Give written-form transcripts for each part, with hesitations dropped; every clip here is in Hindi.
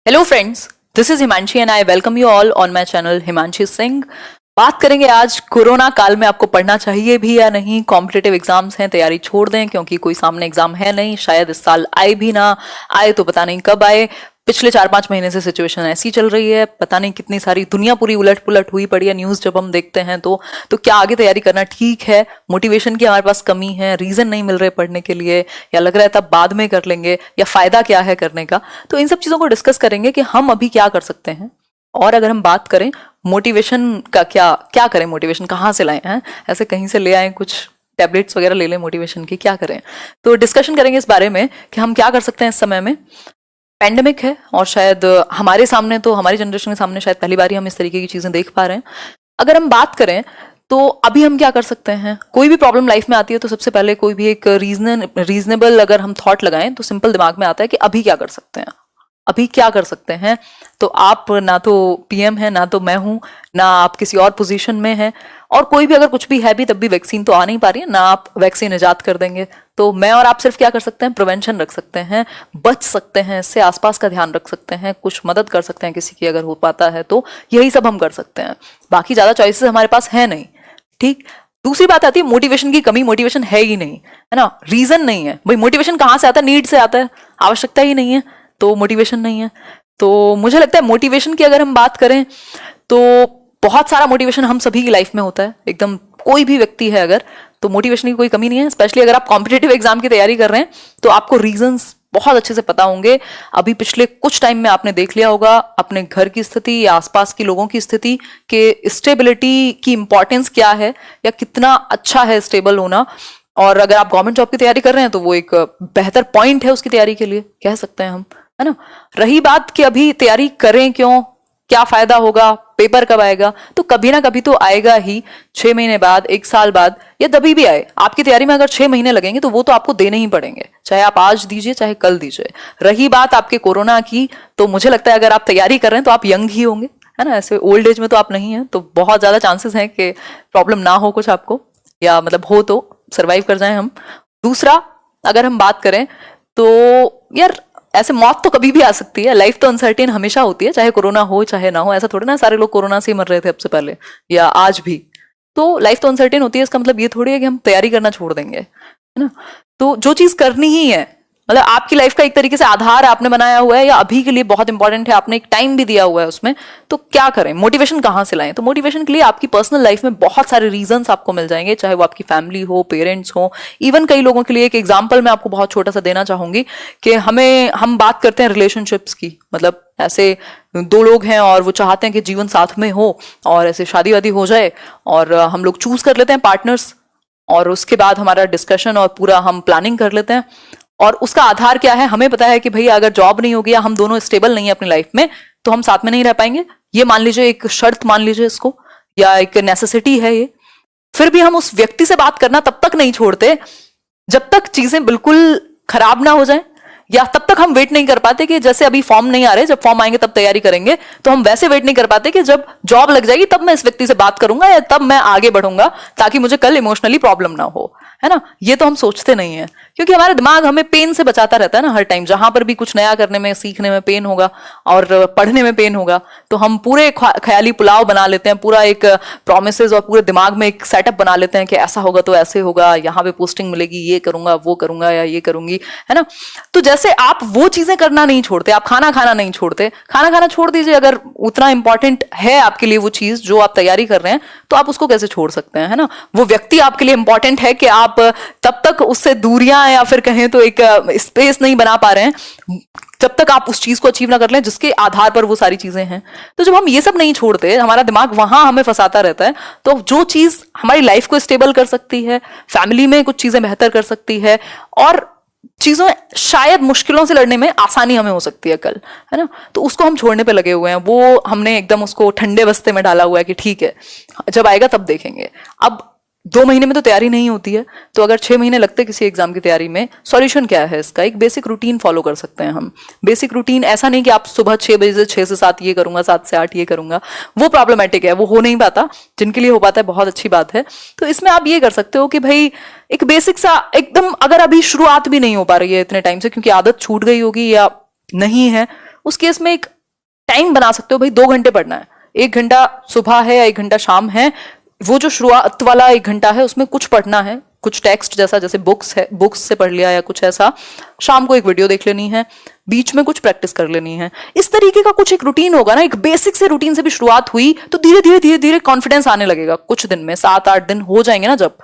Hello friends, this is Himanshi and I welcome you all on my channel Himanshi Singh. बात करेंगे आज कोरोना काल में आपको पढ़ना चाहिए भी या नहीं। कॉम्पिटिटिव एग्जाम्स हैं, तैयारी छोड़ दें क्योंकि कोई सामने एग्जाम है नहीं, शायद इस साल आए भी ना आए तो पता नहीं कब आए। पिछले 4-5 महीने से सिचुएशन ऐसी चल रही है, पता नहीं कितनी सारी दुनिया पूरी उलट पुलट हुई पड़ी है। न्यूज़ जब हम देखते हैं तो क्या आगे तैयारी करना ठीक है? मोटिवेशन की हमारे पास कमी है, रीजन नहीं मिल रहे पढ़ने के लिए, या लग रहा है तब बाद में कर लेंगे, या फायदा क्या है करने का। तो इन सब चीजों को डिस्कस करेंगे कि हम अभी क्या कर सकते हैं। और अगर हम बात करें मोटिवेशन का, क्या क्या करें, मोटिवेशन कहाँ से लाएं हैं? ऐसे कहीं से ले आए कुछ टैबलेट्स वगैरह ले लें मोटिवेशन की, क्या करें? तो डिस्कशन करेंगे इस बारे में कि हम क्या कर सकते हैं इस समय में। पैंडेमिक है और शायद हमारे सामने, तो हमारी जनरेशन के सामने शायद पहली बार ही हम इस तरीके की चीजें देख पा रहे हैं। अगर हम बात करें तो अभी हम क्या कर सकते हैं? कोई भी प्रॉब्लम लाइफ में आती है तो सबसे पहले कोई भी एक रीजनेबल अगर हम थॉट लगाएं तो सिंपल दिमाग में आता है कि अभी क्या कर सकते हैं, अभी क्या कर सकते हैं। तो आप ना तो पीएम है, ना तो मैं हूं, ना आप किसी और पोजीशन में हैं, और कोई भी अगर कुछ भी है भी तब भी वैक्सीन तो आ नहीं पा रही है, ना आप वैक्सीन इजाद कर देंगे। तो मैं और आप सिर्फ क्या कर सकते हैं? प्रिवेंशन रख सकते हैं, बच सकते हैं, इससे आसपास का ध्यान रख सकते हैं, कुछ मदद कर सकते हैं किसी की अगर हो पाता है तो। यही सब हम कर सकते हैं, बाकी ज्यादा चॉइसेस हमारे पास है नहीं। ठीक। दूसरी बात आती है मोटिवेशन की कमी। मोटिवेशन है ही नहीं, है ना, रीजन नहीं है भाई। मोटिवेशन कहाँ से आता है? नीड से आता है, आवश्यकता ही नहीं है तो मोटिवेशन नहीं है। तो मुझे लगता है मोटिवेशन की अगर हम बात करें तो बहुत सारा मोटिवेशन हम सभी की लाइफ में होता है, एकदम कोई भी व्यक्ति है अगर, तो मोटिवेशन की कोई कमी नहीं है। स्पेशली अगर आप कॉम्पिटिटिव एग्जाम की तैयारी कर रहे हैं तो आपको रीजंस बहुत अच्छे से पता होंगे। अभी पिछले कुछ टाइम में आपने देख लिया होगा अपने घर की स्थिति या आसपास की लोगों की स्थिति के स्टेबिलिटी की इंपॉर्टेंस क्या है, या कितना अच्छा है स्टेबल होना। और अगर आप गवर्नमेंट जॉब की तैयारी कर रहे हैं तो वो एक बेहतर पॉइंट है उसकी तैयारी के लिए, कह सकते हैं हम, है ना। रही बात कि अभी तैयारी करें क्यों, क्या फायदा होगा, पेपर कब आएगा, तो कभी ना कभी तो आएगा ही। 6 महीने बाद, 1 साल बाद, या तभी भी आए, आपकी तैयारी में अगर 6 महीने लगेंगे तो वो तो आपको देने ही पड़ेंगे, चाहे आप आज दीजिए चाहे कल दीजिए। रही बात आपके कोरोना की, तो मुझे लगता है अगर आप तैयारी कर रहे हैं तो आप यंग ही होंगे, है ना। ऐसे ओल्ड एज में तो आप नहीं हैं, तो बहुत ज्यादा चांसेस हैं कि प्रॉब्लम ना हो कुछ आपको, या मतलब हो तो सरवाइव कर जाएं हम। दूसरा, अगर हम बात करें तो यार ऐसे मौत तो कभी भी आ सकती है, लाइफ तो अनसर्टेन हमेशा होती है, चाहे कोरोना हो चाहे ना हो। ऐसा थोड़ी ना सारे लोग कोरोना से ही मर रहे थे अब से पहले या आज भी। तो लाइफ तो अनसर्टेन होती है, इसका मतलब ये थोड़ी है कि हम तैयारी करना छोड़ देंगे, है ना। तो जो चीज करनी ही है, मतलब आपकी लाइफ का एक तरीके से आधार आपने बनाया हुआ है या अभी के लिए बहुत इंपॉर्टेंट है, आपने एक टाइम भी दिया हुआ है उसमें, तो क्या करें? मोटिवेशन कहाँ से लाएं? तो मोटिवेशन के लिए आपकी पर्सनल लाइफ में बहुत सारे रीजंस आपको मिल जाएंगे, चाहे वो आपकी फैमिली हो, पेरेंट्स हो, इवन कई लोगों के लिए। एक एग्जाम्पल मैं आपको बहुत छोटा सा देना चाहूंगी कि हम बात करते हैं रिलेशनशिप्स की, मतलब ऐसे 2 लोग हैं और वो चाहते हैं कि जीवन साथ में हो और ऐसे शादी वादी हो जाए, और हम लोग चूज कर लेते हैं पार्टनर्स, और उसके बाद हमारा डिस्कशन और पूरा हम प्लानिंग कर लेते हैं। और उसका आधार क्या है? हमें पता है कि भैया अगर जॉब नहीं होगी या हम दोनों स्टेबल नहीं है अपनी लाइफ में तो हम साथ में नहीं रह पाएंगे। ये मान लीजिए एक शर्त, मान लीजिए इसको, या एक नेसेसिटी है ये। फिर भी हम उस व्यक्ति से बात करना तब तक नहीं छोड़ते जब तक चीजें बिल्कुल खराब ना हो जाए, या तब तक हम वेट नहीं कर पाते कि जैसे अभी फॉर्म नहीं आ रहे, जब फॉर्म आएंगे तब तैयारी करेंगे, तो हम वैसे वेट नहीं कर पाते कि जब जॉब लग जाएगी तब मैं इस व्यक्ति से बात करूंगा या तब मैं आगे बढ़ूंगा ताकि मुझे कल इमोशनली प्रॉब्लम ना हो, है ना। ये तो हम सोचते नहीं है क्योंकि हमारा दिमाग हमें पेन से बचाता रहता है ना हर टाइम। जहां पर भी कुछ नया करने में, सीखने में पेन होगा और पढ़ने में पेन होगा, तो हम पूरे ख्याली पुलाव बना लेते हैं, पूरा एक प्रोमिसेस और पूरे दिमाग में एक सेटअप बना लेते हैं कि ऐसा होगा तो ऐसे होगा, यहाँ पे पोस्टिंग मिलेगी, ये करूंगा वो करूंगा या ये करूंगी, है ना। तो जैसे आप वो चीजें करना नहीं छोड़ते, आप खाना खाना नहीं छोड़ते, खाना खाना छोड़ दीजिए। अगर उतना इंपॉर्टेंट है आपके लिए वो चीज जो आप तैयारी कर रहे हैं तो आप उसको कैसे छोड़ सकते हैं, है ना। वो व्यक्ति आपके लिए इंपॉर्टेंट है कि आप तब तक उससे दूरियां या फिर कहें तो एक स्पेस नहीं बना पा रहे हैं जब तक आप उस चीज को अचीव ना कर लें जिसके आधार पर वो सारी चीजें हैं। तो जब हम ये सब नहीं छोड़ते, हमारा दिमाग वहां हमें फंसाता रहता है, तो जो चीज हमारी लाइफ को स्टेबल कर सकती है, फैमिली में कुछ चीजें बेहतर कर सकती है, और चीजों शायद मुश्किलों से लड़ने में आसानी हमें हो सकती है कल, है ना, तो उसको हम छोड़ने पे लगे हुए हैं। वो हमने एकदम उसको ठंडे बस्ते में डाला हुआ है कि ठीक है जब आएगा तब देखेंगे। अब 2 महीने में तो तैयारी नहीं होती है, तो अगर 6 महीने लगते किसी एग्जाम की तैयारी में, सॉल्यूशन क्या है इसका? एक बेसिक रूटीन फॉलो कर सकते हैं हम। बेसिक रूटीन ऐसा नहीं कि आप सुबह 6 बजे से 6 से 7 ये करूंगा, 7 से 8 ये करूंगा, वो प्रॉब्लमेटिक है, वो हो नहीं पाता। जिनके लिए हो पाता है बहुत अच्छी बात है। तो इसमें आप ये कर सकते हो कि भाई एक बेसिक सा एकदम, अगर अभी शुरुआत भी नहीं हो पा रही है इतने टाइम से क्योंकि आदत छूट गई होगी या नहीं है, उस केस में एक टाइम बना सकते हो, भाई 2 घंटे पढ़ना है, 1 घंटा सुबह है या 1 घंटा शाम है, वो जो शुरुआत वाला 1 घंटा है उसमें कुछ पढ़ना है, कुछ टेक्स्ट जैसा, जैसे बुक्स है, बुक्स से पढ़ लिया या कुछ ऐसा, शाम को एक वीडियो देख लेनी है, बीच में कुछ प्रैक्टिस कर लेनी है। इस तरीके का कुछ एक रूटीन होगा ना, एक बेसिक से रूटीन से भी शुरुआत हुई तो धीरे धीरे धीरे धीरे कॉन्फिडेंस आने लगेगा। कुछ दिन में 7-8 दिन हो जाएंगे ना जब,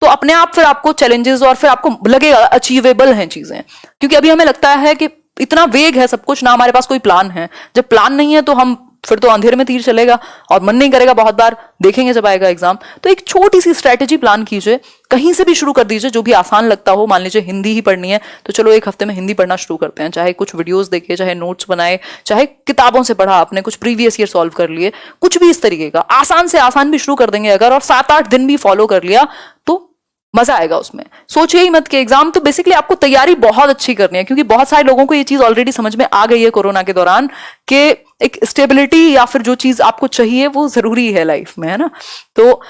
तो अपने आप फिर आपको चैलेंजेस और फिर आपको लगेगा अचीवेबल हैं चीजें। क्योंकि अभी हमें लगता है कि इतना वेग है सब कुछ ना, हमारे पास कोई प्लान है। जब प्लान नहीं है तो हम फिर तो अंधेरे में तीर चलेगा और मन नहीं करेगा बहुत बार, देखेंगे जब आएगा एग्जाम। तो एक छोटी सी स्ट्रेटेजी प्लान कीजिए, कहीं से भी शुरू कर दीजिए, जो भी आसान लगता हो। मान लीजिए हिंदी ही पढ़नी है तो चलो 1 हफ्ते में हिंदी पढ़ना शुरू करते हैं, चाहे कुछ वीडियोस देखिए, चाहे नोट्स बनाए, चाहे किताबों से पढ़ा आपने, कुछ प्रीवियस ईयर सॉल्व कर लिए, कुछ भी इस तरीके का आसान से आसान भी शुरू कर देंगे अगर, और 7-8 दिन भी फॉलो कर लिया तो मजा आएगा उसमें। सोचिए ही मत कि एग्जाम, तो बेसिकली आपको तैयारी बहुत अच्छी करनी है, क्योंकि बहुत सारे लोगों को ये चीज ऑलरेडी समझ में आ गई है कोरोना के दौरान कि एक स्टेबिलिटी या फिर जो चीज आपको चाहिए वो जरूरी है लाइफ में, है ना। तो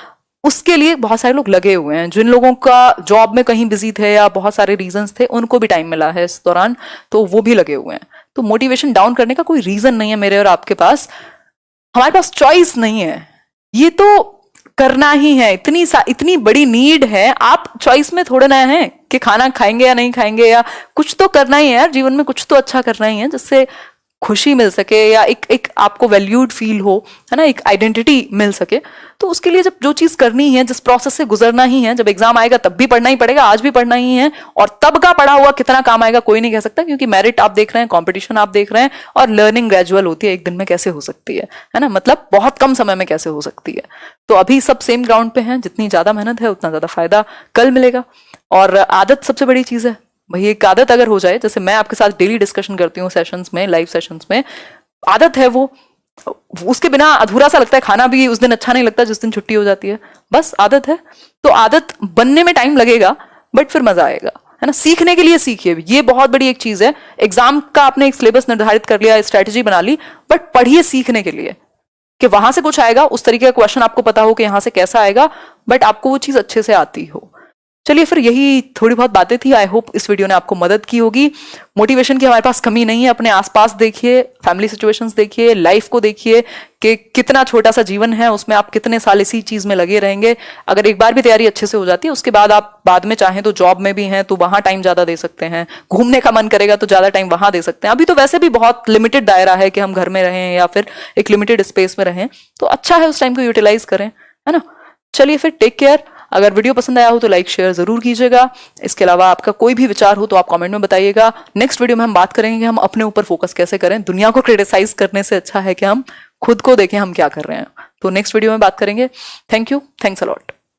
उसके लिए बहुत सारे लोग लगे हुए हैं। जिन लोगों का जॉब में कहीं बिजी थे या बहुत सारे रीजंस थे, उनको भी टाइम मिला है इस दौरान, तो वो भी लगे हुए हैं। तो मोटिवेशन डाउन करने का कोई रीजन नहीं है मेरे और आपके पास, हमारे पास चॉइस नहीं है, ये तो करना ही है। इतनी बड़ी नीड है, आप चॉइस में थोड़े ना है कि खाना खाएंगे या नहीं खाएंगे, या कुछ तो करना ही है यार जीवन में, कुछ तो अच्छा करना ही है जिससे खुशी मिल सके या एक आपको वैल्यूड फील हो, है ना, एक आइडेंटिटी मिल सके। तो उसके लिए जब जो चीज करनी है, जिस प्रोसेस से गुजरना ही है, जब एग्जाम आएगा तब भी पढ़ना ही पड़ेगा, आज भी पढ़ना ही है, और तब का पढ़ा हुआ कितना काम आएगा कोई नहीं कह सकता, क्योंकि मेरिट आप देख रहे हैं, कंपटीशन आप देख रहे हैं, और लर्निंग ग्रेजुअल होती है, एक दिन में कैसे हो सकती है ना, मतलब बहुत कम समय में कैसे हो सकती है। तो अभी सब सेम ग्राउंड पे हैं, जितनी ज्यादा मेहनत है उतना ज्यादा फायदा कल मिलेगा। और आदत सबसे बड़ी चीज है भाई, एक आदत अगर हो जाए, जैसे मैं आपके साथ डेली डिस्कशन करती हूँ सेशंस में, लाइव सेशंस में, आदत है वो, उसके बिना अधूरा सा लगता है, खाना भी उस दिन अच्छा नहीं लगता जिस दिन छुट्टी हो जाती है, बस आदत है। तो आदत बनने में टाइम लगेगा बट फिर मजा आएगा, है ना। सीखने के लिए सीखिए, ये बहुत बड़ी एक चीज है। एग्जाम का आपने एक सिलेबस निर्धारित कर लिया, स्ट्रेटेजी बना ली, बट पढ़िए सीखने के लिए, कि वहां से कुछ आएगा, उस तरीके का क्वेश्चन आपको पता हो कि यहां से कैसा आएगा, बट आपको वो चीज अच्छे से आती हो। चलिए फिर यही थोड़ी बहुत बातें थी, आई होप इस वीडियो ने आपको मदद की होगी। मोटिवेशन की हमारे पास कमी नहीं है, अपने आसपास देखिए, फैमिली सिचुएशंस देखिए, लाइफ को देखिए कि कितना छोटा सा जीवन है, उसमें आप कितने साल इसी चीज में लगे रहेंगे। अगर एक बार भी तैयारी अच्छे से हो जाती है, उसके बाद आप बाद में चाहें तो जॉब में भी हैं तो वहां टाइम ज्यादा दे सकते हैं, घूमने का मन करेगा तो ज्यादा टाइम वहां दे सकते हैं। अभी तो वैसे भी बहुत लिमिटेड दायरा है कि हम घर में रहें या फिर एक लिमिटेड स्पेस में रहें, तो अच्छा है उस टाइम को यूटिलाइज करें, है ना। चलिए फिर टेक केयर। अगर वीडियो पसंद आया हो तो लाइक शेयर जरूर कीजिएगा। इसके अलावा आपका कोई भी विचार हो तो आप कमेंट में बताइएगा। नेक्स्ट वीडियो में हम बात करेंगे कि हम अपने ऊपर फोकस कैसे करें। दुनिया को क्रिटिसाइज करने से अच्छा है कि हम खुद को देखें हम क्या कर रहे हैं। तो नेक्स्ट वीडियो में बात करेंगे। Thank you, thanks a lot.